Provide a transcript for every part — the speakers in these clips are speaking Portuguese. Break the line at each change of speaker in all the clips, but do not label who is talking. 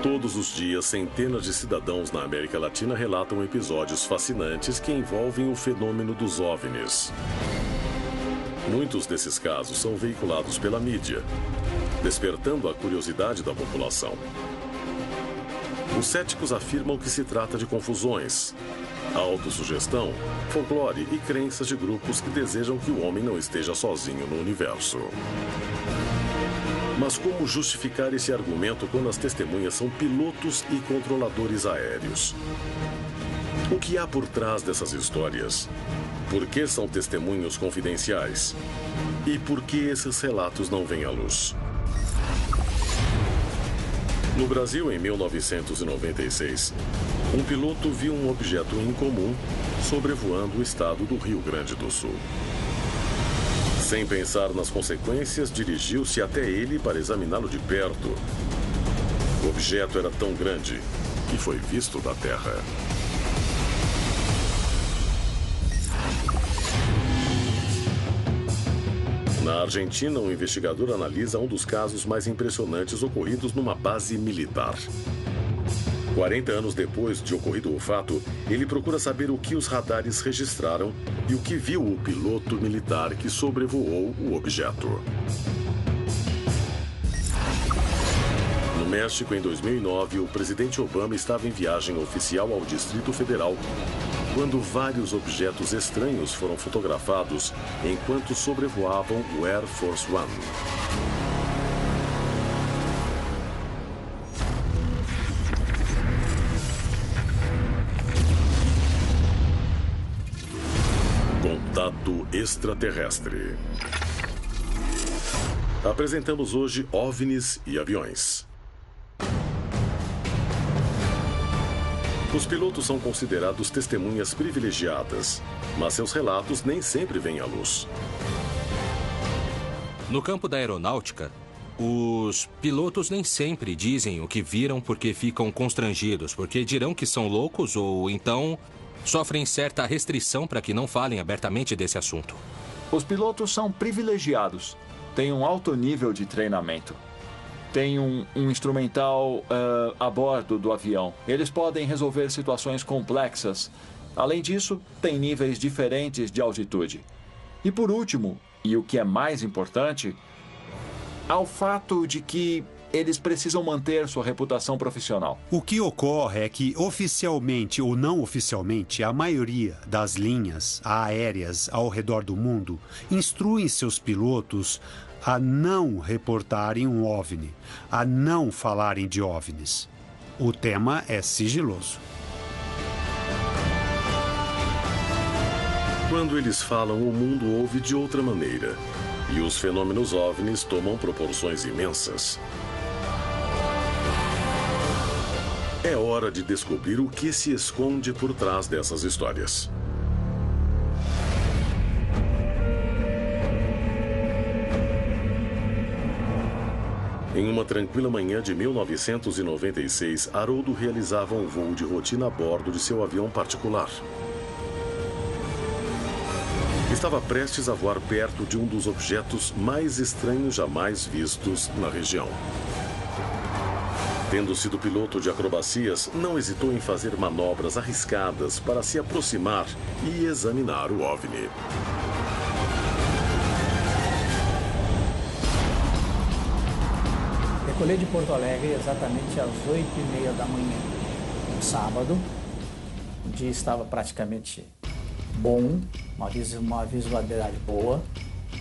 Todos os dias, centenas de cidadãos na América Latina relatam episódios fascinantes que envolvem o fenômeno dos OVNIs. Muitos desses casos são veiculados pela mídia, despertando a curiosidade da população. Os céticos afirmam que se trata de confusões, autossugestão, folclore e crenças de grupos que desejam que o homem não esteja sozinho no universo. Mas como justificar esse argumento quando as testemunhas são pilotos e controladores aéreos? O que há por trás dessas histórias? Por que são testemunhos confidenciais? E por que esses relatos não vêm à luz? No Brasil, em 1996, um piloto viu um objeto incomum sobrevoando o estado do Rio Grande do Sul. Sem pensar nas consequências, dirigiu-se até ele para examiná-lo de perto. O objeto era tão grande que foi visto da Terra. Na Argentina, um investigador analisa um dos casos mais impressionantes ocorridos numa base militar. 40 anos depois de ocorrido o fato, ele procura saber o que os radares registraram e o que viu o piloto militar que sobrevoou o objeto. No México, em 2009, o presidente Obama estava em viagem oficial ao Distrito Federal, quando vários objetos estranhos foram fotografados enquanto sobrevoavam o Air Force One. Contato extraterrestre. Apresentamos hoje OVNIs e aviões. Os pilotos são considerados testemunhas privilegiadas, mas seus relatos nem sempre vêm à luz.
No campo da aeronáutica, os pilotos nem sempre dizem o que viram porque ficam constrangidos, porque dirão que são loucos ou então sofrem certa restrição para que não falem abertamente desse assunto.
Os pilotos são privilegiados, têm um alto nível de treinamento. Tem um instrumental a bordo do avião. Eles podem resolver situações complexas. Além disso, tem níveis diferentes de altitude. E por último, e o que é mais importante, há o fato de que eles precisam manter sua reputação profissional.
O que ocorre é que, oficialmente ou não oficialmente, a maioria das linhas aéreas ao redor do mundo instruem seus pilotos a não reportarem um OVNI, a não falarem de OVNIs. O tema é sigiloso.
Quando eles falam, o mundo ouve de outra maneira. E os fenômenos OVNIs tomam proporções imensas. É hora de descobrir o que se esconde por trás dessas histórias. Em uma tranquila manhã de 1996, Haroldo realizava um voo de rotina a bordo de seu avião particular. Estava prestes a voar perto de um dos objetos mais estranhos jamais vistos na região. Tendo sido piloto de acrobacias, não hesitou em fazer manobras arriscadas para se aproximar e examinar o OVNI.
Decolei de Porto Alegre exatamente às 8h30 da manhã, um sábado. O dia estava praticamente bom, uma visibilidade boa.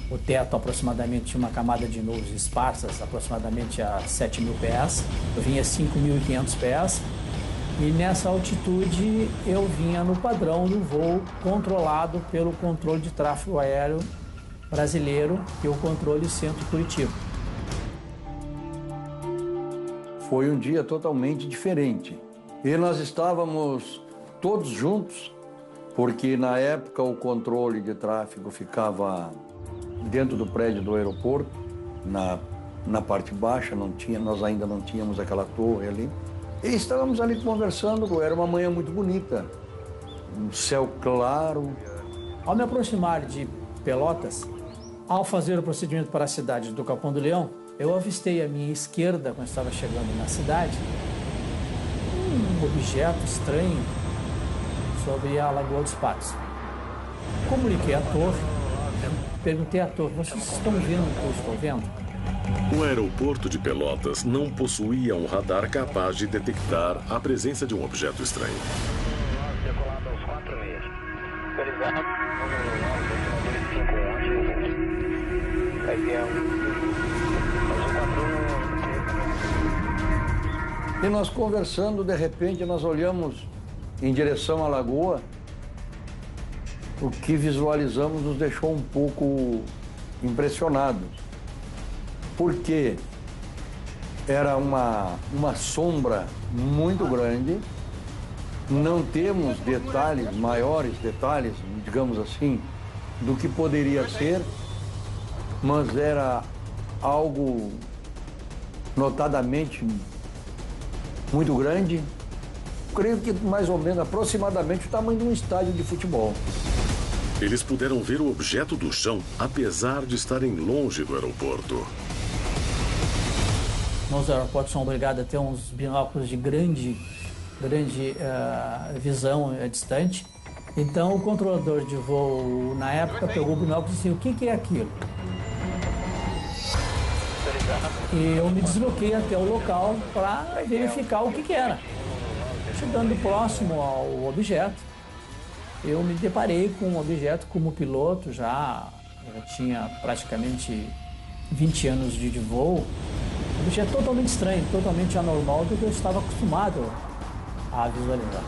O teto aproximadamente tinha uma camada de nuvens esparsas, aproximadamente a 7.000 pés. Eu vinha a 5.500 pés. E nessa altitude eu vinha no padrão do voo controlado pelo controle de tráfego aéreo brasileiro, que é o controle Centro Curitiba.
Foi um dia totalmente diferente. E nós estávamos todos juntos, porque na época o controle de tráfego ficava dentro do prédio do aeroporto, na parte baixa, nós ainda não tínhamos aquela torre ali. E estávamos ali conversando, era uma manhã muito bonita, um céu claro.
Ao me aproximar de Pelotas, ao fazer o procedimento para a cidade do Capão do Leão, eu avistei à minha esquerda, quando estava chegando na cidade, um objeto estranho sobre a Lagoa dos Patos. Comuniquei à torre, perguntei à torre, vocês estão vendo o que eu estou vendo?
O aeroporto de Pelotas não possuía um radar capaz de detectar a presença de um objeto estranho.
E nós conversando, de repente, nós olhamos em direção à lagoa. O que visualizamos nos deixou um pouco impressionados, porque era uma sombra muito grande, não temos detalhes, maiores detalhes, digamos assim, do que poderia ser, mas era algo notadamente muito grande, creio que mais ou menos, aproximadamente o tamanho de um estádio de futebol.
Eles puderam ver o objeto do chão, apesar de estarem longe do aeroporto.
Nos aeroportos são obrigados a ter uns binóculos de grande visão distante. Então o controlador de voo, na época, pegou o binóculo e disse, o que é aquilo? E eu me desloquei até o local para verificar o que era. Chegando próximo ao objeto, eu me deparei com um objeto como piloto, já tinha praticamente 20 anos de voo. Um objeto totalmente estranho, totalmente anormal do que eu estava acostumado a visualizar.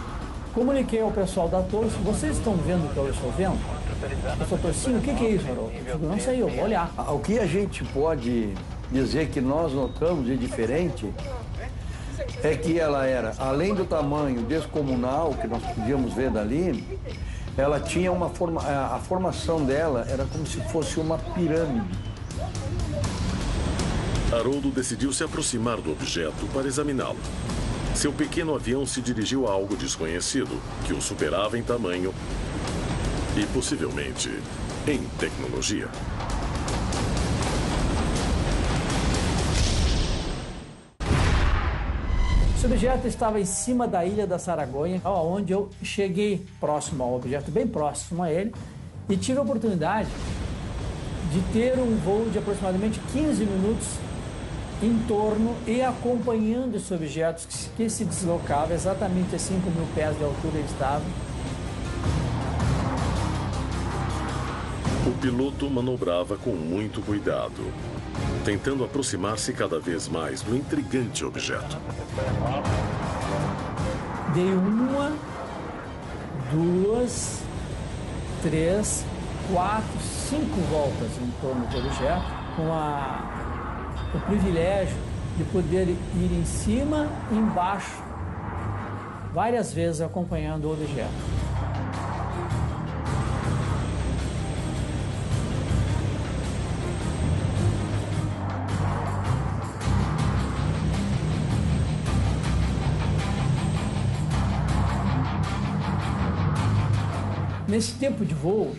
Comuniquei ao pessoal da torre, vocês estão vendo o que eu estou vendo? O pessoal falou, sim, o que é isso, Haroldo? Eu digo, não sei, eu vou olhar.
O que a gente pode dizer que nós notamos de diferente é que ela era, além do tamanho descomunal que nós podíamos ver dali, ela tinha uma a formação dela era como se fosse uma pirâmide.
Haroldo decidiu se aproximar do objeto para examiná-lo. Seu pequeno avião se dirigiu a algo desconhecido, que o superava em tamanho e, possivelmente, em tecnologia.
Esse objeto estava em cima da ilha da Saragonha, onde eu cheguei próximo ao objeto, bem próximo a ele, e tive a oportunidade de ter um voo de aproximadamente 15 minutos em torno e acompanhando esse objeto que se deslocava exatamente a 5.000 pés de altura ele estava.
O piloto manobrava com muito cuidado, tentando aproximar-se cada vez mais do intrigante objeto.
Dei 1, 2, 3, 4, 5 voltas em torno do objeto, com o privilégio de poder ir em cima e embaixo, várias vezes acompanhando o objeto. Nesse tempo de voo,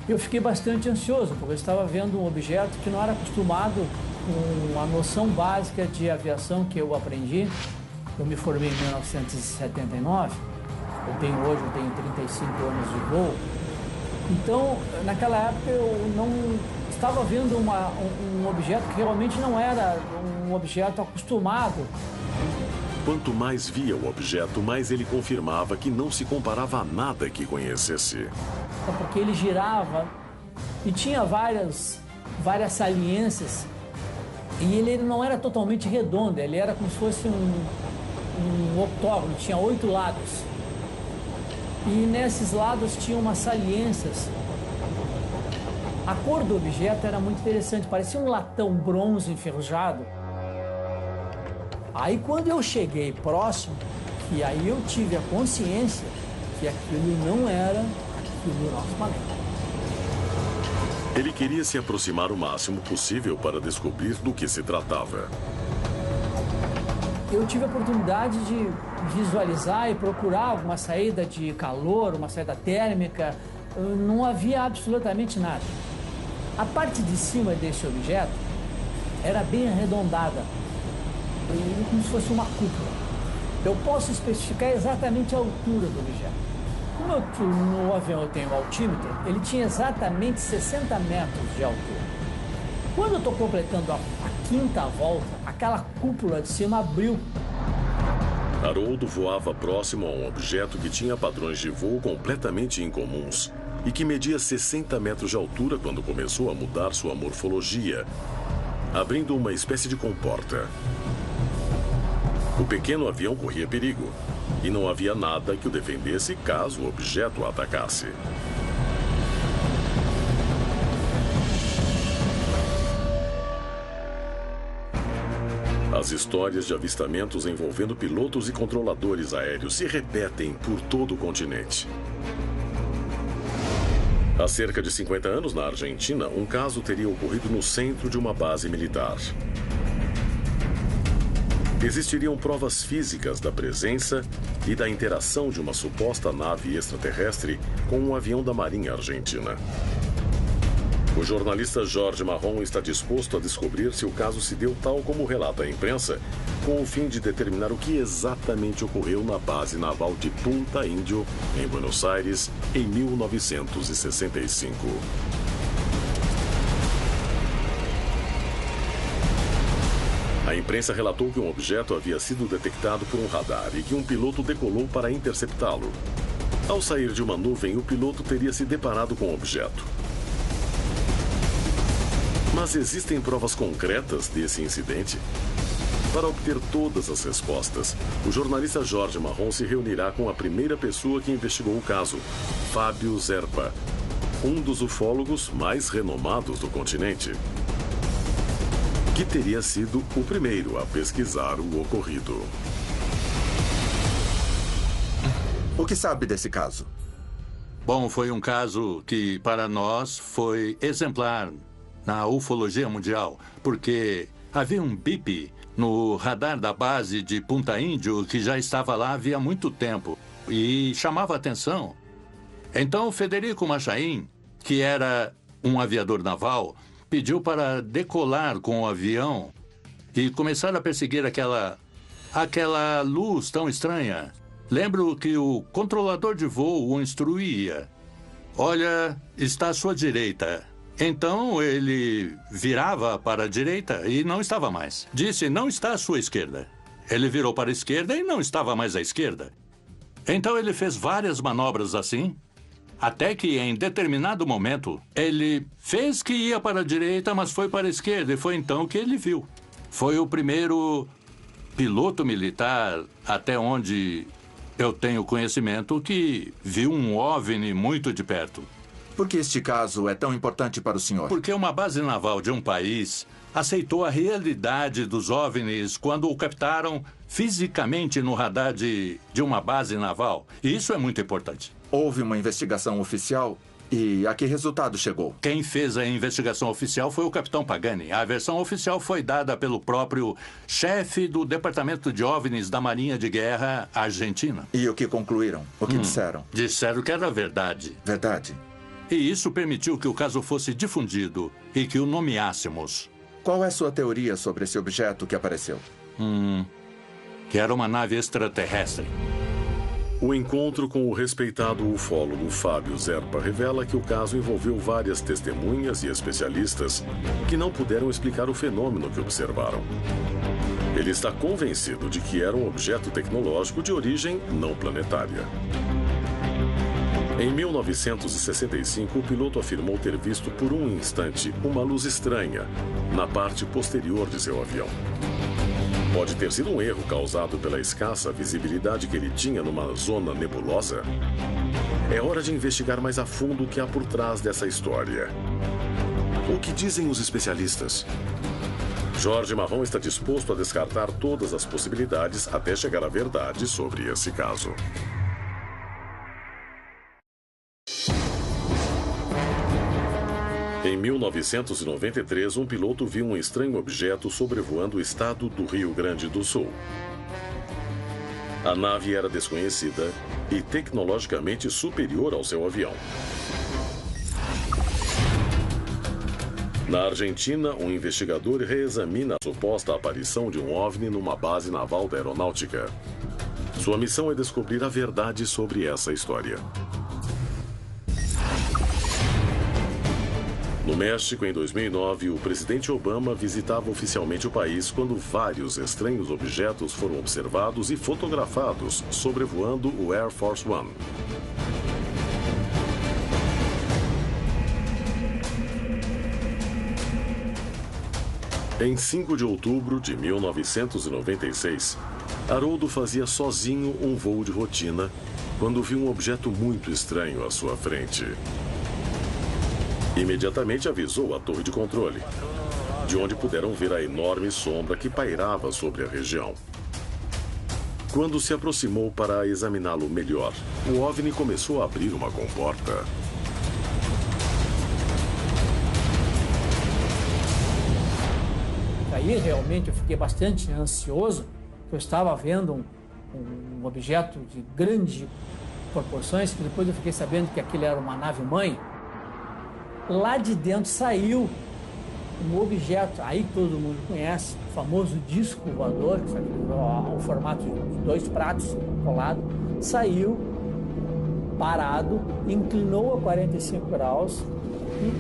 eu fiquei bastante ansioso, porque eu estava vendo um objeto que não era acostumado com a noção básica de aviação que eu aprendi. Eu me formei em 1979, hoje eu tenho 35 anos de voo. Então, naquela época eu não estava vendo um objeto que realmente não era um objeto acostumado.
Quanto mais via o objeto, mais ele confirmava que não se comparava a nada que conhecesse.
Porque ele girava e tinha várias saliências, e ele não era totalmente redondo, ele era como se fosse um octógono, tinha 8 lados. E nesses lados tinha umas saliências. A cor do objeto era muito interessante, parecia um latão bronze enferrujado. Aí quando eu cheguei próximo, e aí eu tive a consciência que aquilo não era aquilo do nosso planeta.
Ele queria se aproximar o máximo possível para descobrir do que se tratava.
Eu tive a oportunidade de visualizar e procurar alguma saída de calor, uma saída térmica. Não havia absolutamente nada. A parte de cima desse objeto era bem arredondada, como se fosse uma cúpula. eu posso especificar exatamente a altura do objeto. Como no avião eu tenho o altímetro, ele tinha exatamente 60 metros de altura. Quando eu estou completando a quinta volta, aquela cúpula de cima abriu.
Haroldo voava próximo a um objeto que tinha padrões de voo completamente incomuns e que media 60 metros de altura quando começou a mudar sua morfologia, abrindo uma espécie de comporta. O pequeno avião corria perigo e não havia nada que o defendesse caso o objeto o atacasse. As histórias de avistamentos envolvendo pilotos e controladores aéreos se repetem por todo o continente. Há cerca de 50 anos, na Argentina, um caso teria ocorrido no centro de uma base militar. Existiriam provas físicas da presença e da interação de uma suposta nave extraterrestre com um avião da Marinha Argentina. O jornalista Jorge Marron está disposto a descobrir se o caso se deu tal como relata a imprensa, com o fim de determinar o que exatamente ocorreu na base naval de Punta Índio, em Buenos Aires, em 1965. A imprensa relatou que um objeto havia sido detectado por um radar e que um piloto decolou para interceptá-lo. Ao sair de uma nuvem, o piloto teria se deparado com o objeto. Mas existem provas concretas desse incidente? Para obter todas as respostas, o jornalista Jorge Marron se reunirá com a primeira pessoa que investigou o caso, Fábio Zerpa, um dos ufólogos mais renomados do continente, que teria sido o primeiro a pesquisar o ocorrido.
O que sabe desse caso?
Bom, foi um caso que, para nós, foi exemplar na ufologia mundial, porque havia um bip no radar da base de Punta Índio que já estava lá havia muito tempo e chamava a atenção. Então, Federico Machain, que era um aviador naval, pediu para decolar com o avião e começar a perseguir aquela luz tão estranha. Lembro que o controlador de voo o instruía. Olha, está à sua direita. Então ele virava para a direita e não estava mais. Disse, não está à sua esquerda. Ele virou para a esquerda e não estava mais à esquerda. Então ele fez várias manobras assim, até que em determinado momento ele fez que ia para a direita, mas foi para a esquerda e foi então que ele viu. Foi o primeiro piloto militar, até onde eu tenho conhecimento, que viu um OVNI muito de perto.
Por que este caso é tão importante para o senhor?
Porque uma base naval de um país aceitou a realidade dos OVNIs quando o captaram fisicamente no radar de uma base naval. E isso é muito importante.
Houve uma investigação oficial e a que resultado chegou?
Quem fez a investigação oficial foi o capitão Pagani. A versão oficial foi dada pelo próprio chefe do Departamento de OVNIs da Marinha de Guerra Argentina.
E o que concluíram? O que disseram?
Disseram que era verdade.
Verdade?
E isso permitiu que o caso fosse difundido e que o nomeássemos.
Qual é sua teoria sobre esse objeto que apareceu?
Que era uma nave extraterrestre.
O encontro com o respeitado ufólogo Fábio Zerpa revela que o caso envolveu várias testemunhas e especialistas que não puderam explicar o fenômeno que observaram. Ele está convencido de que era um objeto tecnológico de origem não planetária. Em 1965, o piloto afirmou ter visto por um instante uma luz estranha na parte posterior de seu avião. Pode ter sido um erro causado pela escassa visibilidade que ele tinha numa zona nebulosa? É hora de investigar mais a fundo o que há por trás dessa história. O que dizem os especialistas? Jorge Marron está disposto a descartar todas as possibilidades até chegar à verdade sobre esse caso. Em 1993, um piloto viu um estranho objeto sobrevoando o estado do Rio Grande do Sul. A nave era desconhecida e tecnologicamente superior ao seu avião. Na Argentina, um investigador reexamina a suposta aparição de um OVNI numa base naval da aeronáutica. Sua missão é descobrir a verdade sobre essa história. No México, em 2009, o presidente Obama visitava oficialmente o país quando vários estranhos objetos foram observados e fotografados sobrevoando o Air Force One. Em 5 de outubro de 1996, Haroldo fazia sozinho um voo de rotina quando viu um objeto muito estranho à sua frente. Imediatamente avisou a torre de controle, de onde puderam ver a enorme sombra que pairava sobre a região. Quando se aproximou para examiná-lo melhor, o OVNI começou a abrir uma comporta.
Aí realmente eu fiquei bastante ansioso, porque eu estava vendo um objeto de grandes proporções, que depois eu fiquei sabendo que aquele era uma nave-mãe. Lá de dentro saiu um objeto, aí todo mundo conhece, o famoso disco voador, que sabe, ao formato de 2 pratos colados, saiu parado, inclinou a 45 graus, e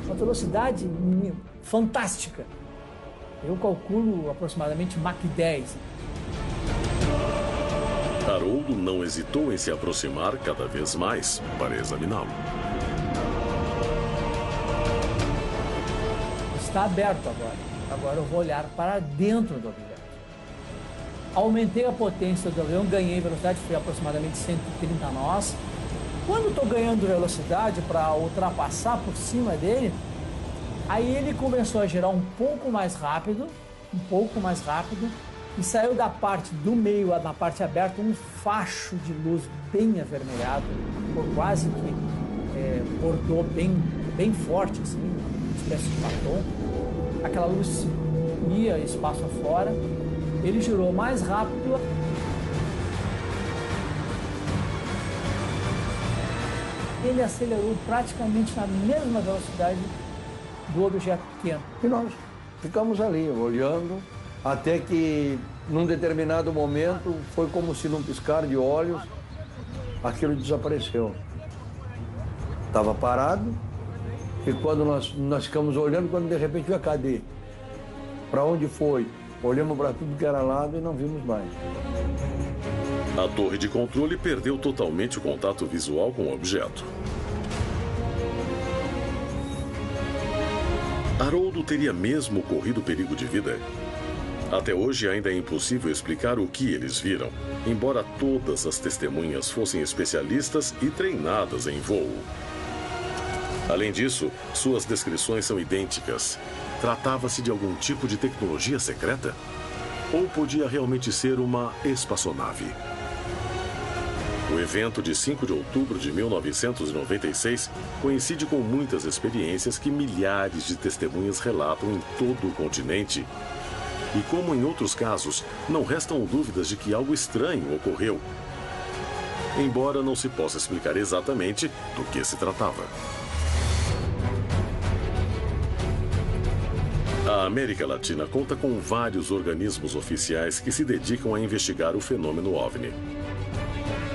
uma velocidade fantástica. Eu calculo aproximadamente Mach 10.
Haroldo não hesitou em se aproximar cada vez mais para examiná-lo.
Está aberto agora. Agora eu vou olhar para dentro do objeto. Aumentei a potência do avião, ganhei velocidade, foi aproximadamente 130 nós. Quando estou ganhando velocidade para ultrapassar por cima dele, aí ele começou a girar um pouco mais rápido, e saiu da parte do meio, na parte aberta, um facho de luz bem avermelhado, quase que bordou bem forte, assim, uma espécie de batom. Aquela luz ia espaço afora, ele girou mais rápido. Ele acelerou praticamente na mesma velocidade do objeto pequeno.
E nós ficamos ali, olhando, até que, num determinado momento, foi como se num piscar de olhos, aquilo desapareceu. Estava parado, e quando nós ficamos olhando, quando de repente veio, cadê? Para onde foi? Olhamos para tudo que era lado e não vimos mais.
A torre de controle perdeu totalmente o contato visual com o objeto. Haroldo teria mesmo corrido perigo de vida? Até hoje ainda é impossível explicar o que eles viram, embora todas as testemunhas fossem especialistas e treinadas em voo. Além disso, suas descrições são idênticas. Tratava-se de algum tipo de tecnologia secreta? Ou podia realmente ser uma espaçonave? O evento de 5 de outubro de 1996 coincide com muitas experiências que milhares de testemunhas relatam em todo o continente. E como em outros casos, não restam dúvidas de que algo estranho ocorreu, embora não se possa explicar exatamente do que se tratava. A América Latina conta com vários organismos oficiais que se dedicam a investigar o fenômeno OVNI.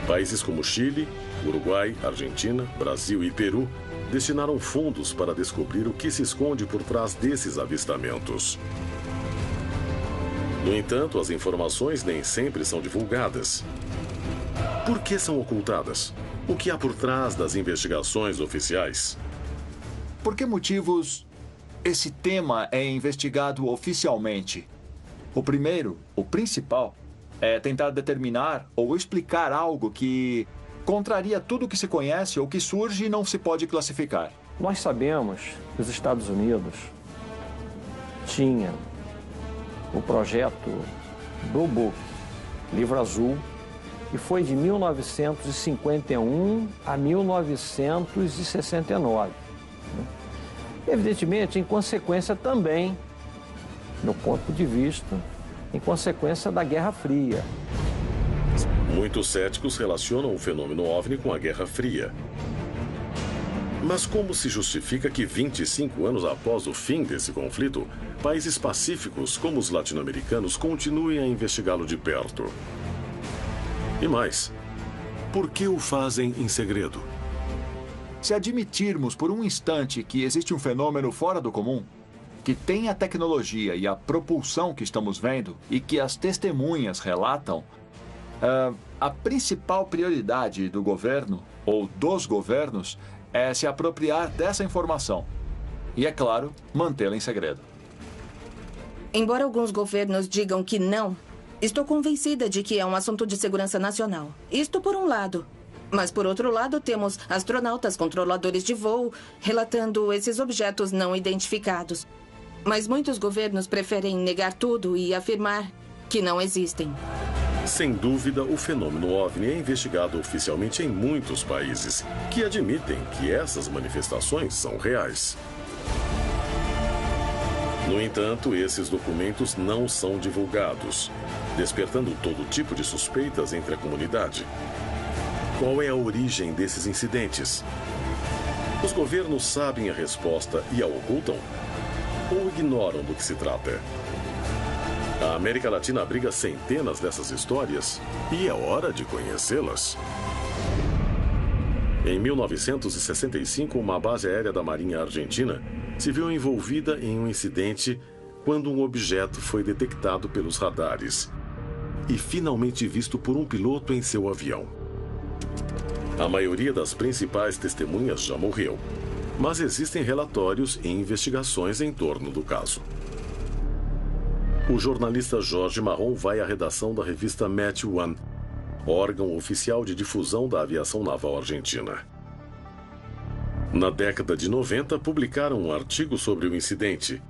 Países como Chile, Uruguai, Argentina, Brasil e Peru destinaram fundos para descobrir o que se esconde por trás desses avistamentos. No entanto, as informações nem sempre são divulgadas. Por que são ocultadas? O que há por trás das investigações oficiais?
Por que motivos esse tema é investigado oficialmente? O primeiro, o principal, é tentar determinar ou explicar algo que contraria tudo que se conhece ou que surge e não se pode classificar.
Nós sabemos que os Estados Unidos tinha o projeto Blue Book, Livro Azul, que foi de 1951 a 1969. Evidentemente, em consequência também, no ponto de vista, em consequência da Guerra Fria.
Muitos céticos relacionam o fenômeno OVNI com a Guerra Fria. Mas como se justifica que 25 anos após o fim desse conflito, países pacíficos como os latino-americanos continuem a investigá-lo de perto? E mais, por que o fazem em segredo?
Se admitirmos por um instante que existe um fenômeno fora do comum, que tem a tecnologia e a propulsão que estamos vendo e que as testemunhas relatam, a principal prioridade do governo, ou dos governos, é se apropriar dessa informação. E, é claro, mantê-la em segredo.
Embora alguns governos digam que não, estou convencida de que é um assunto de segurança nacional. Isto por um lado. Mas, por outro lado, temos astronautas controladores de voo relatando esses objetos não identificados. Mas muitos governos preferem negar tudo e afirmar que não existem.
Sem dúvida, o fenômeno OVNI é investigado oficialmente em muitos países, que admitem que essas manifestações são reais. No entanto, esses documentos não são divulgados, despertando todo tipo de suspeitas entre a comunidade. Qual é a origem desses incidentes? Os governos sabem a resposta e a ocultam? Ou ignoram do que se trata? A América Latina abriga centenas dessas histórias e é hora de conhecê-las. Em 1965, uma base aérea da Marinha Argentina se viu envolvida em um incidente quando um objeto foi detectado pelos radares e finalmente visto por um piloto em seu avião. A maioria das principais testemunhas já morreu, mas existem relatórios e investigações em torno do caso. O jornalista Jorge Marrom vai à redação da revista Match One, órgão oficial de difusão da aviação naval argentina. Na década de 90, publicaram um artigo sobre o incidente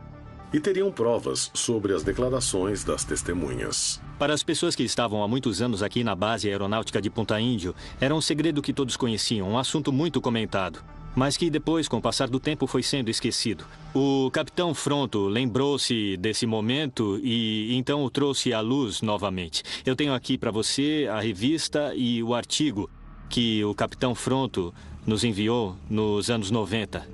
e teriam provas sobre as declarações das testemunhas.
Para as pessoas que estavam há muitos anos aqui na base aeronáutica de Punta Índio, era um segredo que todos conheciam, um assunto muito comentado, mas que depois, com o passar do tempo, foi sendo esquecido. O capitão Fronto lembrou-se desse momento e então o trouxe à luz novamente. Eu tenho aqui para você a revista e o artigo que o capitão Fronto nos enviou nos anos 90.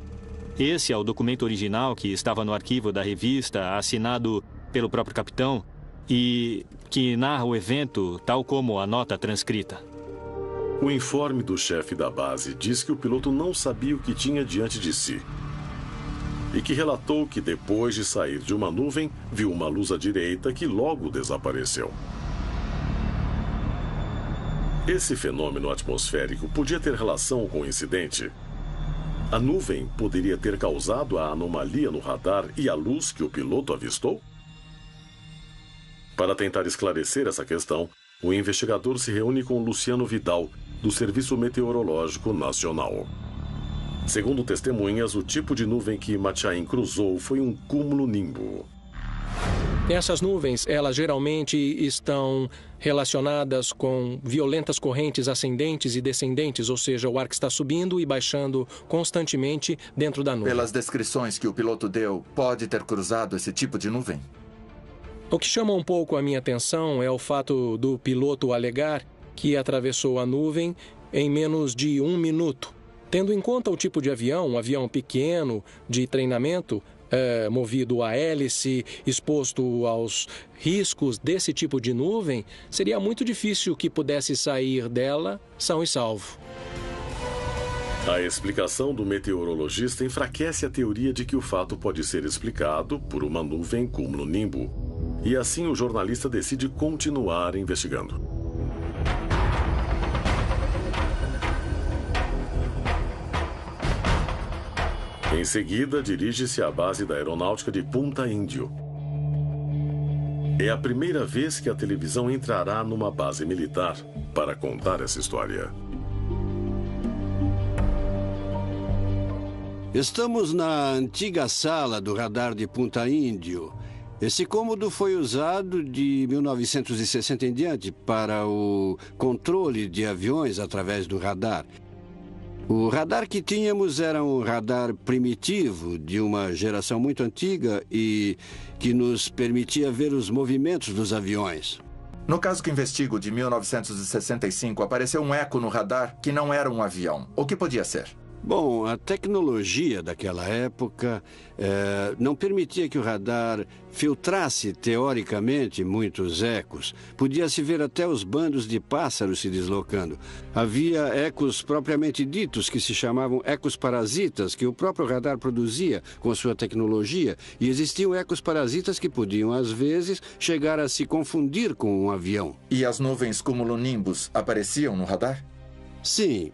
Esse é o documento original que estava no arquivo da revista, assinado pelo próprio capitão e que narra o evento tal como a nota transcrita.
O informe do chefe da base diz que o piloto não sabia o que tinha diante de si e que relatou que depois de sair de uma nuvem, viu uma luz à direita que logo desapareceu. Esse fenômeno atmosférico podia ter relação com o incidente? A nuvem poderia ter causado a anomalia no radar e a luz que o piloto avistou? Para tentar esclarecer essa questão, o investigador se reúne com Luciano Vidal, do Serviço Meteorológico Nacional. Segundo testemunhas, o tipo de nuvem que Matyain cruzou foi um cúmulo-nimbo.
Essas nuvens, elas geralmente estão relacionadas com violentas correntes ascendentes e descendentes, ou seja, o ar que está subindo e baixando constantemente dentro da nuvem.
Pelas descrições que o piloto deu, pode ter cruzado esse tipo de nuvem?
O que chama um pouco a minha atenção é o fato do piloto alegar que atravessou a nuvem em menos de 1 minuto. Tendo em conta o tipo de avião, um avião pequeno, de treinamento, movido a hélice, exposto aos riscos desse tipo de nuvem, seria muito difícil que pudesse sair dela são e salvo.
A explicação do meteorologista enfraquece a teoria de que o fato pode ser explicado por uma nuvem cúmulo-nimbo. E assim o jornalista decide continuar investigando. Em seguida, dirige-se à base da aeronáutica de Punta Índio. É a primeira vez que a televisão entrará numa base militar para contar essa história.
Estamos na antiga sala do radar de Punta Índio. Esse cômodo foi usado de 1960 em diante para o controle de aviões através do radar. O radar que tínhamos era um radar primitivo, de uma geração muito antiga e que nos permitia ver os movimentos dos aviões.
No caso que investigo, de 1965, apareceu um eco no radar que não era um avião. O que podia ser?
Bom, a tecnologia daquela época não permitia que o radar filtrasse, teoricamente, muitos ecos. Podia-se ver até os bandos de pássaros se deslocando. Havia ecos propriamente ditos, que se chamavam ecos parasitas, que o próprio radar produzia com sua tecnologia. E existiam ecos parasitas que podiam, às vezes, chegar a se confundir com um avião.
E as nuvens cumulonimbus apareciam no radar?
Sim.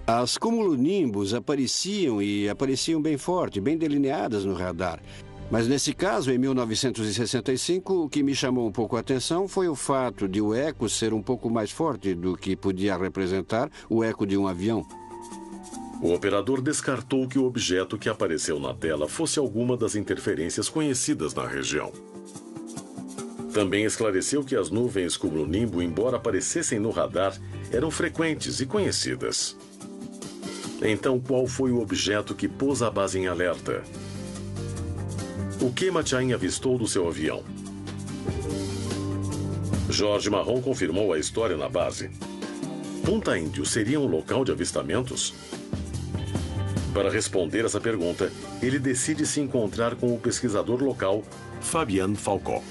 As cumulonimbus apareciam e apareciam bem forte, bem delineadas no radar. Mas nesse caso, em 1965, o que me chamou um pouco a atenção foi o fato de o eco ser um pouco mais forte do que podia representar o eco de um avião.
O operador descartou que o objeto que apareceu na tela fosse alguma das interferências conhecidas na região. Também esclareceu que as nuvens cumulonimbo, embora aparecessem no radar, eram frequentes e conhecidas. Então, qual foi o objeto que pôs a base em alerta? O que Matyain avistou do seu avião? Jorge Marron confirmou a história na base. Punta Índio seria um local de avistamentos? Para responder essa pergunta, ele decide se encontrar com o pesquisador local, Fabien Falcó.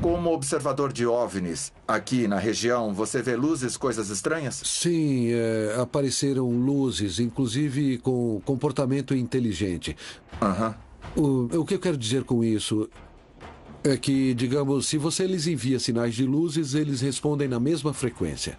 Como observador de OVNIs, aqui na região, você vê luzes, coisas estranhas?
Sim, apareceram luzes, inclusive com comportamento inteligente. O que eu quero dizer com isso é que, digamos, se você lhes envia sinais de luzes, eles respondem na mesma frequência.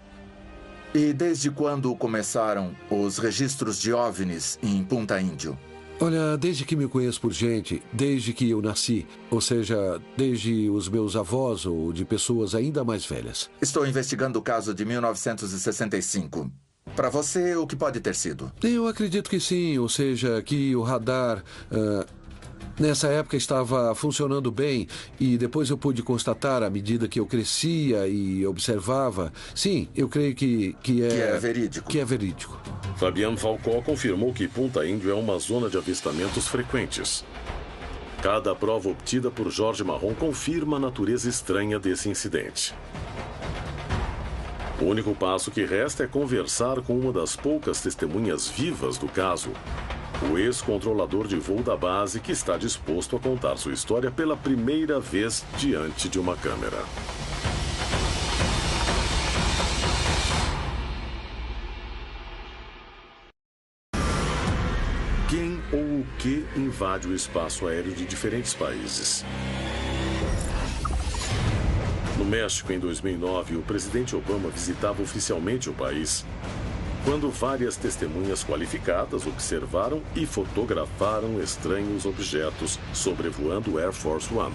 E desde quando começaram os registros de OVNIs em Punta Índio?
Olha, desde que me conheço por gente, desde que eu nasci, ou seja, desde os meus avós ou de pessoas ainda mais velhas.
Estou investigando o caso de 1965. Para você, o que pode ter sido?
Eu acredito que sim, ou seja, que o radar nessa época estava funcionando bem e depois eu pude constatar à medida que eu crescia e observava. Sim, eu creio que é
verídico.
Que é verídico.
Fabien Falcó confirmou que Punta Índio é uma zona de avistamentos frequentes. Cada prova obtida por Jorge Marron confirma a natureza estranha desse incidente. O único passo que resta é conversar com uma das poucas testemunhas vivas do caso, o ex-controlador de voo da base, que está disposto a contar sua história pela primeira vez diante de uma câmera. Quem ou o que invade o espaço aéreo de diferentes países? No México, em 2009, o presidente Obama visitava oficialmente o país, quando várias testemunhas qualificadas observaram e fotografaram estranhos objetos sobrevoando o Air Force One.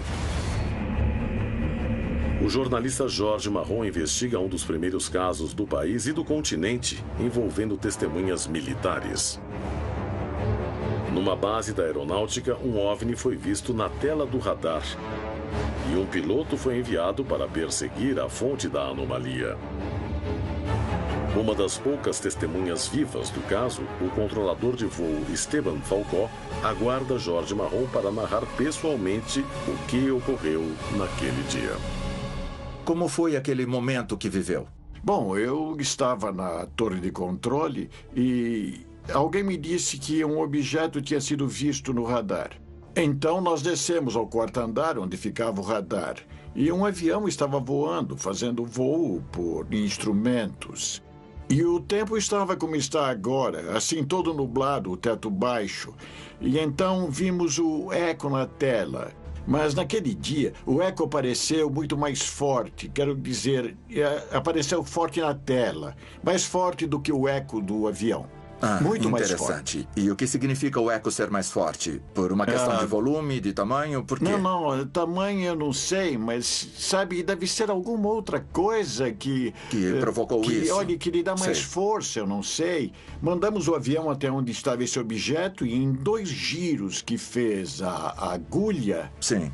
O jornalista Jorge Marron investiga um dos primeiros casos do país e do continente envolvendo testemunhas militares. Numa base da aeronáutica, um OVNI foi visto na tela do radar e um piloto foi enviado para perseguir a fonte da anomalia. Uma das poucas testemunhas vivas do caso, o controlador de voo Esteban Falcó, aguarda Jorge Marron para narrar pessoalmente o que ocorreu naquele dia.
Como foi aquele momento que viveu?
Bom, eu estava na torre de controle e alguém me disse que um objeto tinha sido visto no radar. Então nós descemos ao quarto andar, onde ficava o radar, e um avião estava voando, fazendo voo por instrumentos. E o tempo estava como está agora, assim todo nublado, o teto baixo. E então vimos o eco na tela. Mas naquele dia, o eco apareceu muito mais forte. Quero dizer, apareceu forte na tela. Mais forte do que o eco do avião. Muito mais forte.
Interessante. E o que significa o eco ser mais forte? Por uma questão de volume, de tamanho? Por quê?
Não, tamanho eu não sei, mas, sabe, deve ser alguma outra coisa que
provocou isso.
Olha, que lhe dá mais força, eu não sei. Mandamos o avião até onde estava esse objeto e em 2 giros que fez a agulha...
Sim.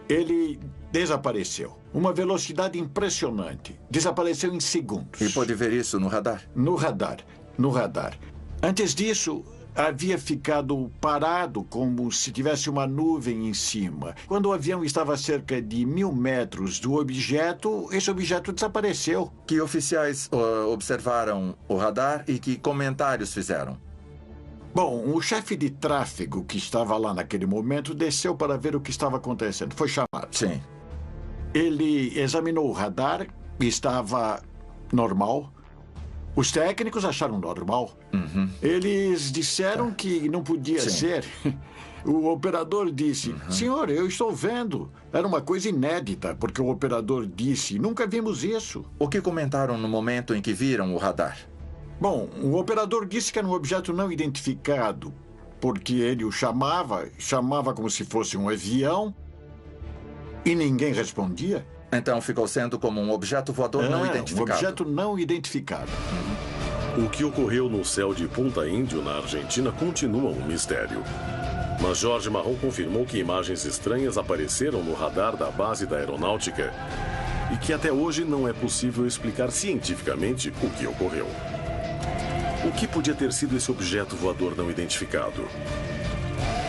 Ele desapareceu. Uma velocidade impressionante. Desapareceu em segundos.
E pôde ver isso no radar?
No radar. Antes disso, havia ficado parado como se tivesse uma nuvem em cima. Quando o avião estava a cerca de 1000 metros do objeto, esse objeto desapareceu.
Que oficiais observaram o radar e que comentários fizeram?
Bom, o chefe de tráfego que estava lá naquele momento desceu para ver o que estava acontecendo. Foi chamado.
Sim.
Ele examinou o radar e estava normal. Os técnicos acharam normal.
Uhum.
Eles disseram que não podia ser. O operador disse, senhor, eu estou vendo. Era uma coisa inédita, porque o operador disse, nunca vimos isso.
O que comentaram no momento em que viram o radar?
Bom, o operador disse que era um objeto não identificado, porque ele o chamava como se fosse um avião, e ninguém respondia.
Então ficou sendo como um objeto voador não identificado.
Um objeto não identificado.
O que ocorreu no céu de Punta Índio, na Argentina, continua um mistério. Mas Jorge Marrone confirmou que imagens estranhas apareceram no radar da base da aeronáutica e que até hoje não é possível explicar cientificamente o que ocorreu. O que podia ter sido esse objeto voador não identificado?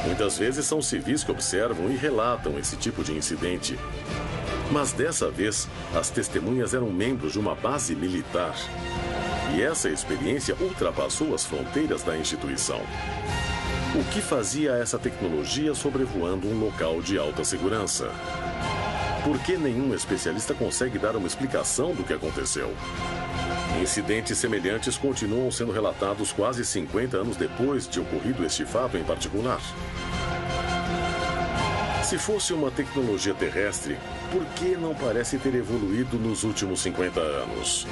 Muitas vezes são civis que observam e relatam esse tipo de incidente. Mas dessa vez, as testemunhas eram membros de uma base militar. E essa experiência ultrapassou as fronteiras da instituição. O que fazia essa tecnologia sobrevoando um local de alta segurança? Por que nenhum especialista consegue dar uma explicação do que aconteceu? Incidentes semelhantes continuam sendo relatados quase 50 anos depois de ocorrido este fato em particular. Se fosse uma tecnologia terrestre, por que não parece ter evoluído nos últimos 50 anos?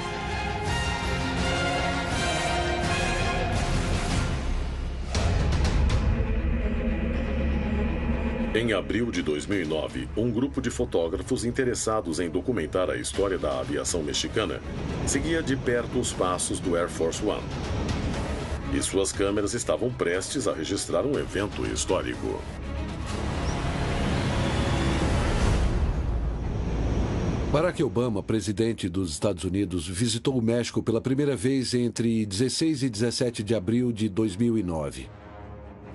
Em abril de 2009, um grupo de fotógrafos interessados em documentar a história da aviação mexicana seguia de perto os passos do Air Force One. E suas câmeras estavam prestes a registrar um evento histórico.
Barack Obama, presidente dos Estados Unidos, visitou o México pela primeira vez entre 16 e 17 de abril de 2009.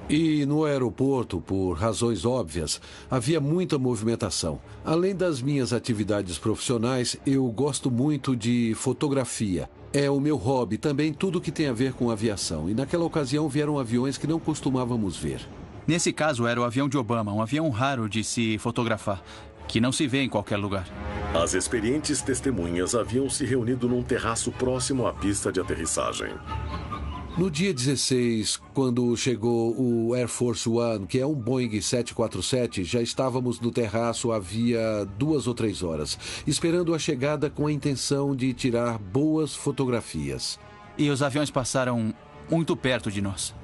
E no aeroporto, por razões óbvias, havia muita movimentação. Além das minhas atividades profissionais, eu gosto muito de fotografia. É o meu hobby, também tudo que tem a ver com aviação. E naquela ocasião vieram aviões que não costumávamos ver.
Nesse caso, era o avião de Obama, um avião raro de se fotografar, que não se vê em qualquer lugar.
As experientes testemunhas haviam se reunido num terraço próximo à pista de aterrissagem.
No dia 16, quando chegou o Air Force One, que é um Boeing 747, já estávamos no terraço havia 2 ou 3 horas, esperando a chegada com a intenção de tirar boas fotografias.
E os aviões passaram muito perto de nós.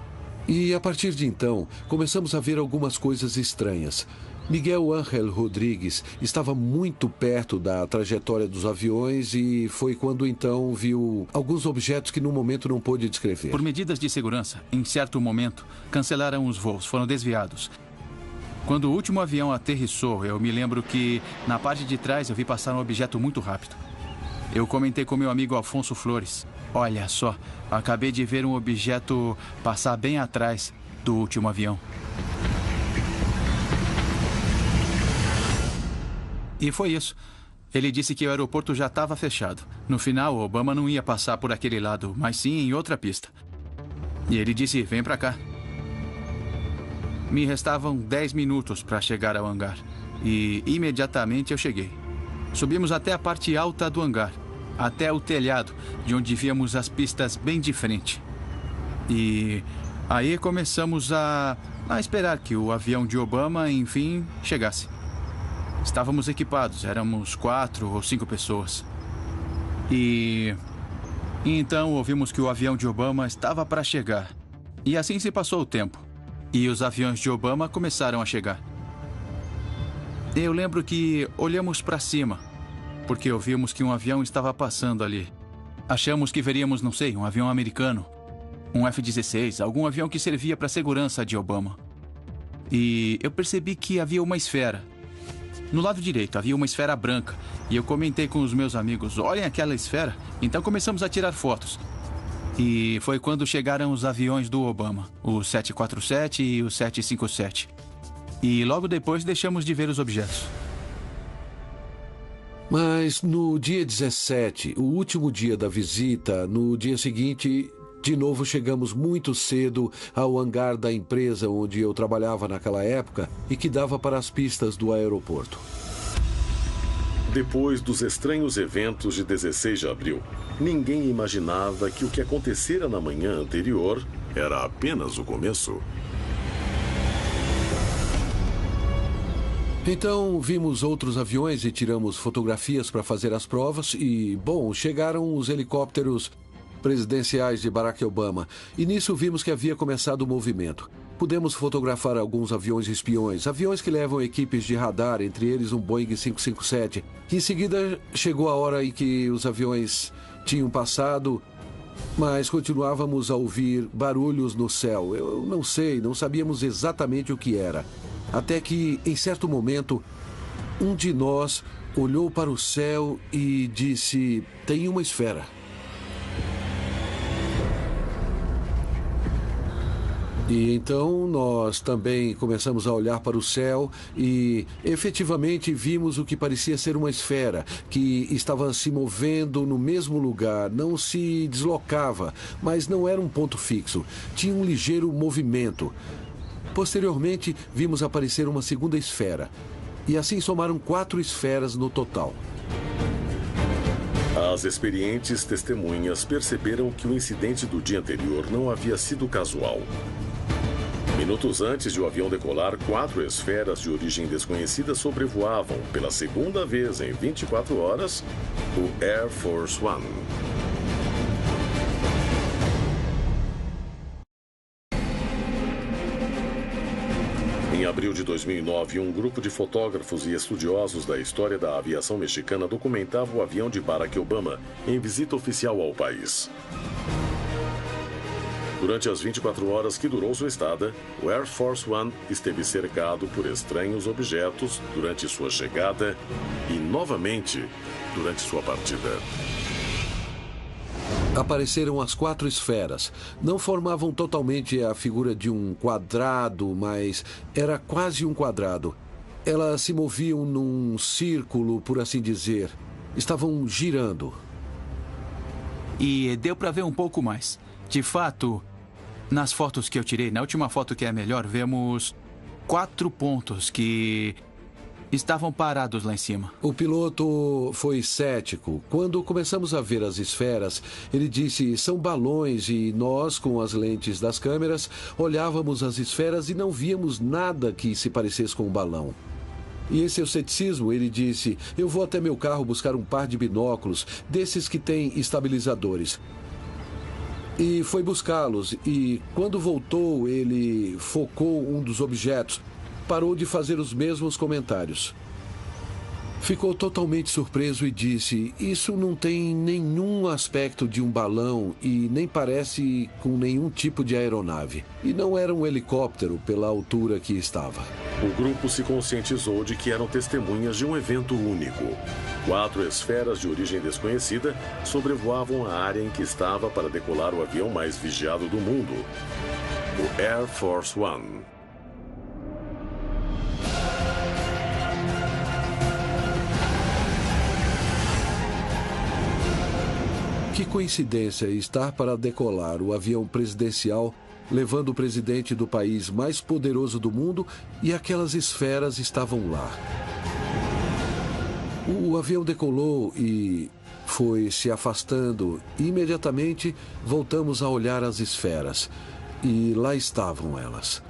E a partir de então, começamos a ver algumas coisas estranhas. Miguel Ángel Rodrigues estava muito perto da trajetória dos aviões e foi quando então viu alguns objetos que no momento não pôde descrever.
Por medidas de segurança, em certo momento, cancelaram os voos, foram desviados. Quando o último avião aterrissou, eu me lembro que na parte de trás eu vi passar um objeto muito rápido. Eu comentei com meu amigo Alfonso Flores. Olha só, acabei de ver um objeto passar bem atrás do último avião. E foi isso. Ele disse que o aeroporto já estava fechado. No final, Obama não ia passar por aquele lado, mas sim em outra pista. E ele disse, vem pra cá. Me restavam 10 minutos para chegar ao hangar. E imediatamente eu cheguei. Subimos até a parte alta do hangar, até o telhado, de onde víamos as pistas bem de frente. E aí começamos a esperar que o avião de Obama, enfim, chegasse. Estávamos equipados, éramos 4 ou 5 pessoas. E então ouvimos que o avião de Obama estava para chegar. E assim se passou o tempo. E os aviões de Obama começaram a chegar. Eu lembro que olhamos para cima, porque ouvimos que um avião estava passando ali. Achamos que veríamos, não sei, um avião americano, um F-16, algum avião que servia para a segurança de Obama. E eu percebi que havia uma esfera. No lado direito havia uma esfera branca. E eu comentei com os meus amigos, olhem aquela esfera. Então começamos a tirar fotos. E foi quando chegaram os aviões do Obama, o 747 e o 757. E logo depois deixamos de ver os objetos.
Mas no dia 17, o último dia da visita, no dia seguinte, de novo chegamos muito cedo ao hangar da empresa onde eu trabalhava naquela época e que dava para as pistas do aeroporto.
Depois dos estranhos eventos de 16 de abril, ninguém imaginava que o que acontecera na manhã anterior era apenas o começo.
Então, vimos outros aviões e tiramos fotografias para fazer as provas e, bom, chegaram os helicópteros presidenciais de Barack Obama. E nisso vimos que havia começado o movimento. Pudemos fotografar alguns aviões espiões, aviões que levam equipes de radar, entre eles um Boeing 557. Em seguida, chegou a hora em que os aviões tinham passado, mas continuávamos a ouvir barulhos no céu. Eu não sei, não sabíamos exatamente o que era. Até que, em certo momento, um de nós olhou para o céu e disse: "Tem uma esfera." E então nós também começamos a olhar para o céu e efetivamente vimos o que parecia ser uma esfera que estava se movendo no mesmo lugar, não se deslocava, mas não era um ponto fixo, tinha um ligeiro movimento. Posteriormente, vimos aparecer uma segunda esfera. E assim somaram 4 esferas no total.
As experientes testemunhas perceberam que o incidente do dia anterior não havia sido casual. Minutos antes de o avião decolar, 4 esferas de origem desconhecida sobrevoavam, pela segunda vez em 24 horas, o Air Force One. Em abril de 2009, um grupo de fotógrafos e estudiosos da história da aviação mexicana documentava o avião de Barack Obama em visita oficial ao país. Durante as 24 horas que durou sua estada, o Air Force One esteve cercado por estranhos objetos durante sua chegada e, novamente, durante sua partida.
Apareceram as 4 esferas. Não formavam totalmente a figura de um quadrado, mas era quase um quadrado. Elas se moviam num círculo, por assim dizer. Estavam girando.
E deu para ver um pouco mais. De fato, nas fotos que eu tirei, na última foto que é a melhor, vemos 4 pontos que estavam parados lá em cima.
O piloto foi cético. Quando começamos a ver as esferas, ele disse: "São balões", e nós, com as lentes das câmeras, olhávamos as esferas e não víamos nada que se parecesse com um balão. E em seu ceticismo, ele disse: "Eu vou até meu carro buscar um par de binóculos, desses que têm estabilizadores." E foi buscá-los, e quando voltou, ele focou um dos objetos. Parou de fazer os mesmos comentários. Ficou totalmente surpreso e disse: "Isso não tem nenhum aspecto de um balão e nem parece com nenhum tipo de aeronave. E não era um helicóptero pela altura que estava."
O grupo se conscientizou de que eram testemunhas de um evento único. 4 esferas de origem desconhecida sobrevoavam a área em que estava para decolar o avião mais vigiado do mundo, o Air Force One.
Que coincidência estar para decolar o avião presidencial, levando o presidente do país mais poderoso do mundo, e aquelas esferas estavam lá. O avião decolou e foi se afastando. E imediatamente voltamos a olhar as esferas. E lá estavam elas.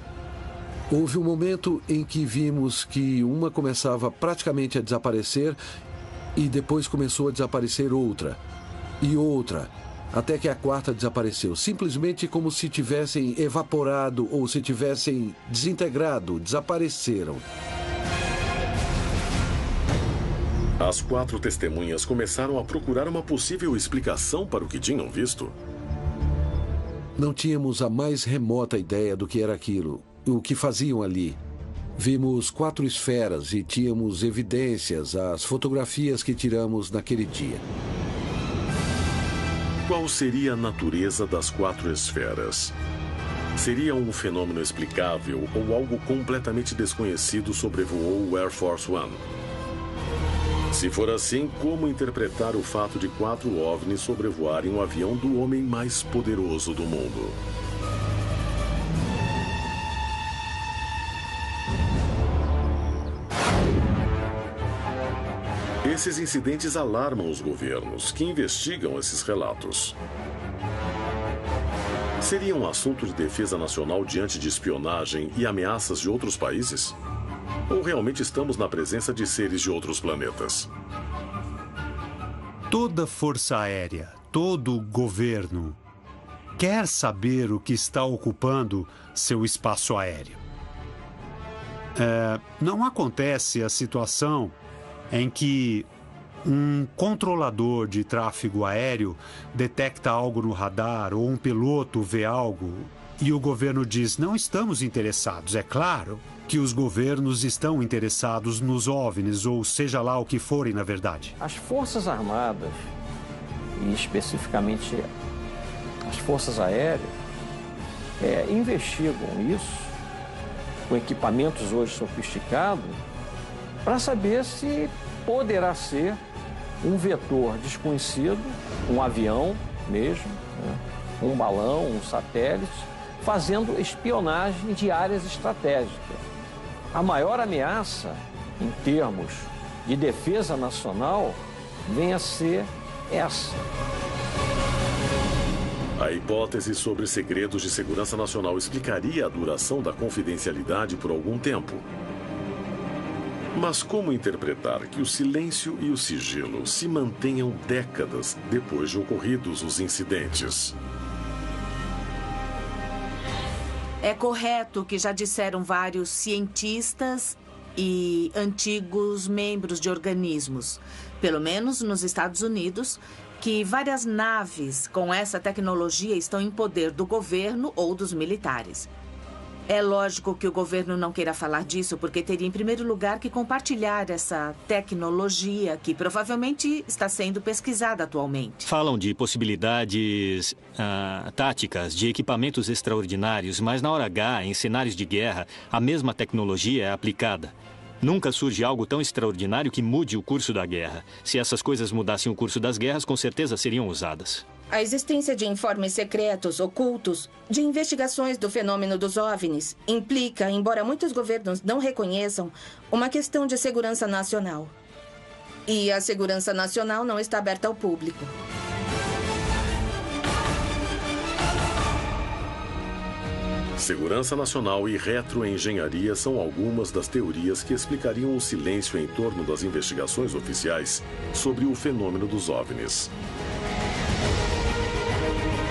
Houve um momento em que vimos que uma começava praticamente a desaparecer e depois começou a desaparecer outra. E outra, até que a 4ª desapareceu, simplesmente como se tivessem evaporado ou se tivessem desintegrado, desapareceram.
As 4 testemunhas começaram a procurar uma possível explicação para o que tinham visto.
Não tínhamos a mais remota ideia do que era aquilo, o que faziam ali. Vimos 4 esferas e tínhamos evidências, as fotografias que tiramos naquele dia.
Qual seria a natureza das 4 esferas? Seria um fenômeno explicável ou algo completamente desconhecido sobrevoou o Air Force One? Se for assim, como interpretar o fato de 4 OVNIs sobrevoarem o avião do homem mais poderoso do mundo? Esses incidentes alarmam os governos que investigam esses relatos. Seria um assunto de defesa nacional diante de espionagem e ameaças de outros países? Ou realmente estamos na presença de seres de outros planetas?
Toda força aérea, todo governo quer saber o que está ocupando seu espaço aéreo. Não acontece a situação em que um controlador de tráfego aéreo detecta algo no radar ou um piloto vê algo e o governo diz: não estamos interessados. É claro que os governos estão interessados nos OVNIs, ou seja lá o que forem na verdade.
As Forças Armadas, e especificamente as Forças Aéreas, investigam isso com equipamentos hoje sofisticados para saber se poderá ser um vetor desconhecido, um avião mesmo, né? Um balão, um satélite, fazendo espionagem de áreas estratégicas. A maior ameaça, em termos de defesa nacional, vem a ser essa.
A hipótese sobre segredos de segurança nacional explicaria a duração da confidencialidade por algum tempo. Mas como interpretar que o silêncio e o sigilo se mantenham décadas depois de ocorridos os incidentes?
É correto que já disseram vários cientistas e antigos membros de organismos, pelo menos nos Estados Unidos, que várias naves com essa tecnologia estão em poder do governo ou dos militares. É lógico que o governo não queira falar disso, porque teria, em primeiro lugar, que compartilhar essa tecnologia que provavelmente está sendo pesquisada atualmente.
Falam de possibilidades táticas, de equipamentos extraordinários, mas na hora H, em cenários de guerra, a mesma tecnologia é aplicada. Nunca surge algo tão extraordinário que mude o curso da guerra. Se essas coisas mudassem o curso das guerras, com certeza seriam usadas.
A existência de informes secretos, ocultos, de investigações do fenômeno dos OVNIs implica, embora muitos governos não reconheçam, uma questão de segurança nacional. E a segurança nacional não está aberta ao público.
Segurança nacional e retroengenharia são algumas das teorias que explicariam o silêncio em torno das investigações oficiais sobre o fenômeno dos OVNIs.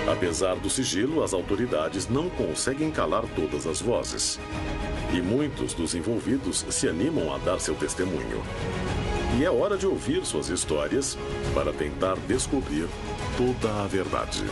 Apesar do sigilo, as autoridades não conseguem calar todas as vozes. E muitos dos envolvidos se animam a dar seu testemunho. E é hora de ouvir suas histórias para tentar descobrir toda a verdade.